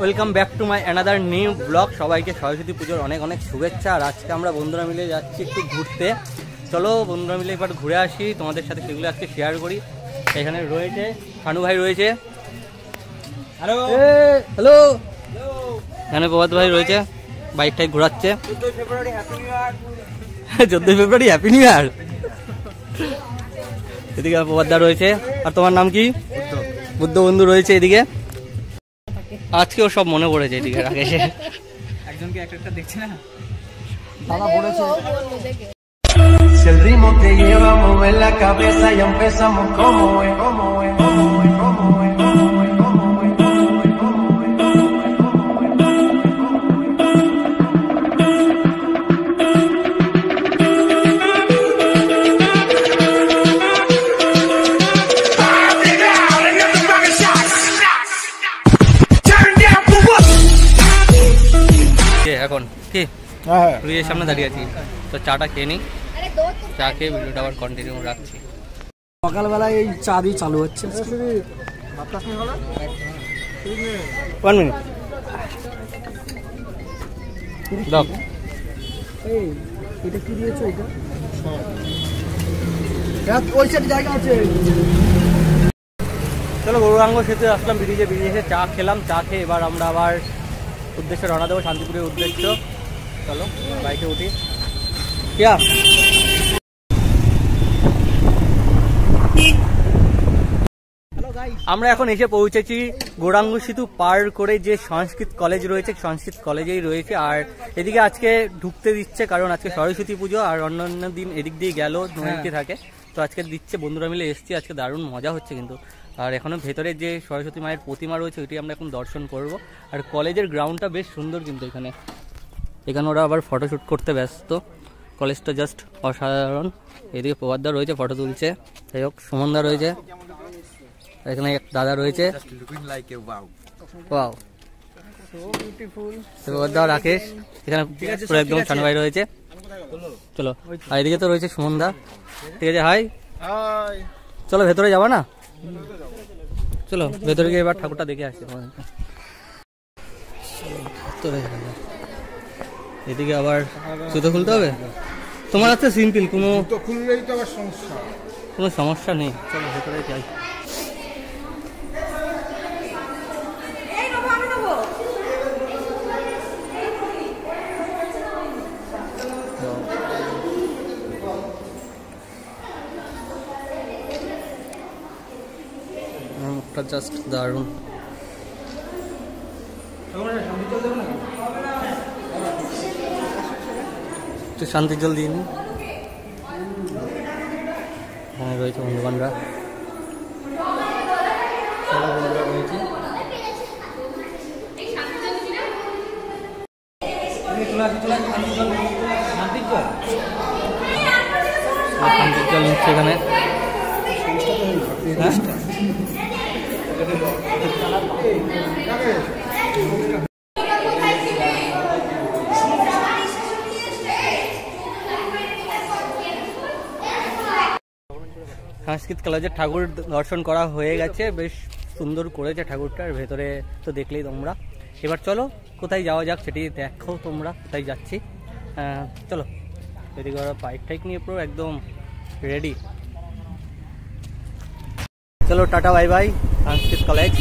Welcome back to my another new blog. সবাইকে সরস্বতী পুজোর অনেক অনেক শুভেচ্ছা। আর আজকে আমরা বন্ধুরা মিলে যাচ্ছি একটু ঘুরতে। চলো বন্ধুরা মিলে একবার ঘুরে আসি, তোমাদের সাথে সেগুলো আজকে শেয়ার করি। এখানে রয়েছে শানু ভাই রয়েছে, হ্যালো হ্যালো, এখানে প্রভাত ভাই রয়েছে, বাইকটাই ঘোরাচ্ছে। 14 ফেব্রুয়ারি হ্যাপি নিউ ইয়ার। এদিকে প্রভাতদা রয়েছে। আর তোমার নাম কি? বুদ্ধ বন্ধু রয়েছে এদিকে। আজকেও সব মনে পড়েছে এদিকে রাকেশে, একজনকে একটা দেখছে না দাদা বলেছে। Si el ritmo te lleva a mover la cabeza y empezamos como es, como es, como es, como es, como es, como es, como es, এখন কি ফ্রিজের সামনে দাঁড়িয়ে আছি, তো চাটা খেয়ে নিই। চা খেয়ে ভিডিওটা আবার কন্টিনিউ রাখছি। সকালবেলায় এই চা দিয়ে চালু হচ্ছে। 1 মিনিট দাও। এই এটা কি দিয়েছো? এটা ওই সাইড জায়গা আছে। চলো গৌরাঙ্গ সেতু আসলাম, ব্রিজে এসে চা খেলাম। চা খেয়ে এবার আমরা আবার উদ্দেশ্যে রওনা দেবো, শান্তিপুরের উদ্দেশ্য। চলো বাইকে উঠি। কিয়া আমরা এখন এসে পৌঁছেছি গৌরাঙ্গ সেতু পার করে যে সংস্কৃত কলেজ রয়েছে, সংস্কৃত কলেজেই রয়েছে। আর এদিকে আজকে ঢুকতে দিচ্ছে, কারণ আজকে সরস্বতী পুজো, আর অন্যান্য দিন এদিক দিয়ে গেল নদীতে থাকে, তো আজকে দিচ্ছে। বন্ধুরা মিলে এসছি, আজকে দারুণ মজা হচ্ছে কিন্তু। আর এখনো ভেতরে যে সরস্বতী মায়ের প্রতিমা রয়েছে ওইটি আমরা এখন দর্শন করব। আর কলেজের গ্রাউন্ডটা বেশ সুন্দর কিন্তু, এখানে ওরা আবার ফটোশ্যুট করতে ব্যস্ত। কলেজটা জাস্ট অসাধারণ। এদিকে প্রভাতদা রয়েছে, ফটো তুলছে। যাই হোক, সুমনদা রয়েছে, এখানে এক দাদা রয়েছে। প্রভাতদা, রাকেশ, এখানে পুরো একদম শানু ভাই রয়েছে। চলো, আর এদিকে তো রয়েছে সুমনদা। ঠিক আছে, হাই। চলো ভেতরে যাবো না? চলো ভেতরে গিয়ে এবার ঠাকুরটা দেখে আসি। এদিকে আবার জুতো খুলতে হবে। তোমার হাতে সিম্পল, কোনো সমস্যা নেই। চলো ভেতরে যাই। জাস্ট দারুণ। একটু শান্তির জল দিয়ে নি। এখানে রয়েছে বন্ধুবানরা, রয়েছে। শান্তির জল নিচ্ছে এখানে। সংস্কৃত কলেজের ঠাকুর দর্শন করা হয়ে গেছে, বেশ সুন্দর করেছে ঠাকুরটার। ভেতরে তো দেখলেই তোমরা। এবার চলো কোথায় যাওয়া যাক সেটি দেখো তোমরা, কোথায় যাচ্ছি। চলো, এদিকে ওরা বাইক টাইক নিয়ে পুরো একদম রেডি। চলো টাটা বাই বাই, সংস্কৃত কলেজ।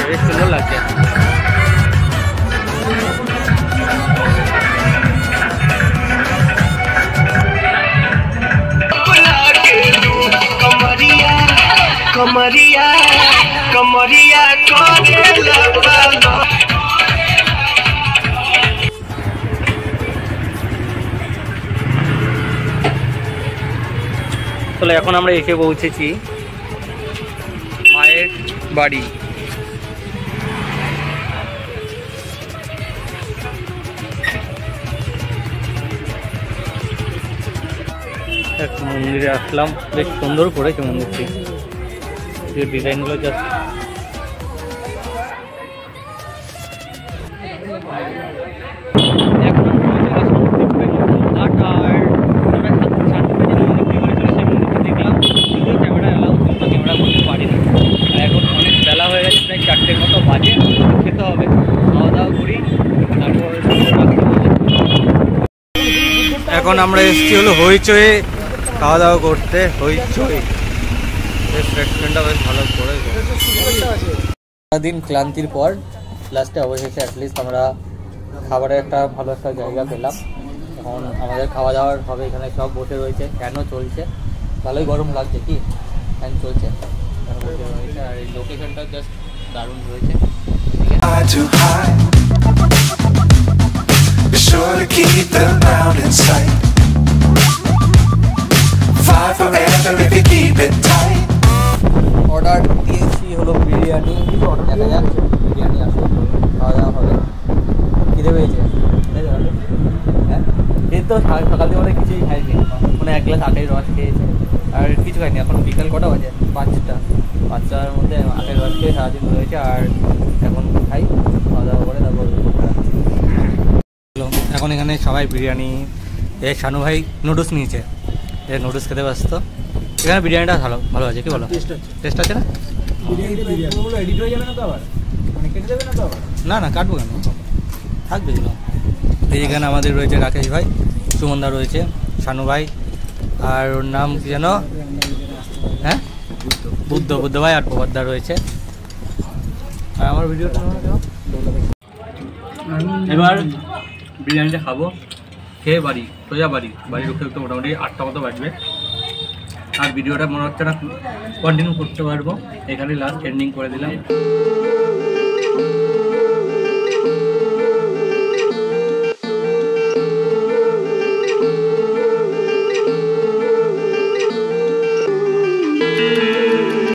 বেশ সুন্দর লাগছে। कमरिया कमरिया তাহলে এখন আমরা এসে পৌঁছেছি মায়ের বাড়ি। এক মন্দিরে আসলাম, বেশ সুন্দর করেছে মন্দিরটি, ডিজাইনগুলো জাস্ট এখন অনেক বেলা হয়ে গেছে, প্রায় 4টের মতো বাজে। খেতে হবে, খাওয়া দাওয়া করি, তারপর এখন আমরা এসেছি হলো হইচয়ে খাওয়া দাওয়া করতে। হইচই রেস্টুরেন্টটা বেশ ভালো করেছে। সারাদিন ক্লান্তির পর লাস্টে অবশেষে অ্যাটলিস্ট আমরা খাবারের একটা ভালো একটা জায়গা পেলাম। এখন আমাদের খাওয়া দাওয়ার হবে। এখানে সব বসে রয়েছে, ফ্যানও চলছে, ভালোই গরম লাগছে, কি ফ্যান চলছে, আর এই লোকেশনটা জাস্ট দারুণ রয়েছে। অর্ডার দিয়েছি হলো বিরিয়ানি, দেখা যাক বিরিয়ানি আসলে খাওয়া দাওয়া হবে। খিদে পেয়েছে, হ্যাঁ এই তো সকাল থেকে কিছুই খাইনি, মানে 1 গ্লাস আখের রস খেয়েছে আর কিছু খাইনি। এখন বিকাল কটা বাজে? 5টার মধ্যে আখের রস খেয়ে সারাদিন রয়েছে। আর এখন খাই, খাওয়া দাওয়া করে তারপর এখন এখানে সবাই বিরিয়ানি, শানু ভাই নুডলস নিয়েছে, নুডলস খেতে ব্যস্ত। এখানে বিরিয়ানিটা ভালো আছে, কি বলো? টেস্ট আছে না? না না কাটবো কেন, থাকবে এগুলো। এই এখানে আমাদের রয়েছে রাকেশ ভাই, সুমনদা রয়েছে, শানু ভাই, আর ওর নাম কি যেন, হ্যাঁ বুদ্ধ ভাই, আর প্রবাদদা রয়েছে। আর আমার ভিডিওটা এবার বিরিয়ানিটা খাবো, খেয়ে সোজা বাড়ি ঢুকতে ঢুকতে মোটামুটি 8টা মতো বাজবে। আর ভিডিওটা মনে হচ্ছে না কন্টিনিউ করতে পারবো, এখানে লাস্ট এন্ডিং করে দিলাম।